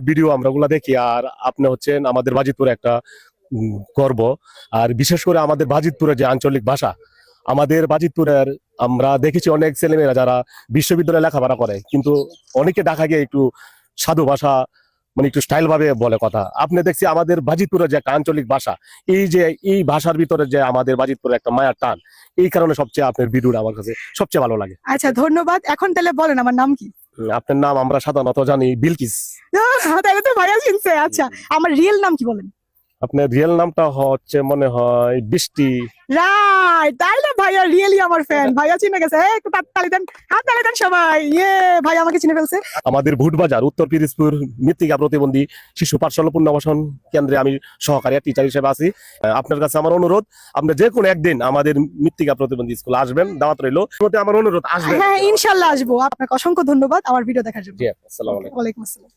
Video আমরা ওগুলা দেখি, আর আপনি হচ্ছেন আমাদের বাজিতপুরে একটা গর্ব। আর বিশেষ করে আমাদের বাজিতপুরের যে আঞ্চলিক ভাষা, আমাদের বাজিতপুরের আমরা দেখেছি অনেক ছেলেমেয়েরা যারা বিশ্ববিদ্যালয়ে লেখাপড়া করে, কিন্তু অনেকে ঢাকা গিয়ে একটু সাধু ভাষা মানে একটু স্টাইল ভাবে বলে কথা। আপনি দেখছি আমাদের বাজিতপুরের যে একটা আঞ্চলিক ভাষা, এই ভাষার ভিতরে যে আমাদের বাজিতপুরের একটা মায়ার টান, এই কারণে সবচেয়ে আপনার ভিডিওটা আমার কাছে সবচেয়ে ভালো লাগে। আচ্ছা, ধন্যবাদ। এখন তাহলে বলেন আমার নাম কি? আপনার নাম আমরা সাধারণত জানি বিলকিস। তাহলে তো ভাইয়া চিনছে। আচ্ছা, আমার রিয়েল নাম কি বলেন? আপনার রিয়েল নামটা হচ্ছে মনে হয় বৃষ্টি। রাইট, তাইলে ভাইয়া রিয়েলি আমার ফ্যান। ভাইয়া চিনে গেছে। একটু তালি দেন, হাত তালি দেন সবাই। ইয়ে, ভাই আমাকে চিনে ফেলছে। আমাদের ভুটবাজার উত্তর পিরোজপুর মৃত্তিকা প্রতিবন্ধী শিশু পাঠশালা পুনর্বাসন কেন্দ্রে আমি সহকারী টিচার হিসেবে আছি। আপনার কাছে আমার অনুরোধ, আপনি যে কোনো একদিন আমাদের মৃত্তিকা প্রতিবন্ধী স্কুল আসবেন, দাওয়াত রইল। আমার অনুরোধ আসবেন। হ্যাঁ, ইনশাল্লাহ আসবো। আপনাকে অসংখ্য ধন্যবাদ আমার ভিডিও দেখার জন্য। জি, আসসালামু আলাইকুম। ওয়ালাইকুম আসসালাম।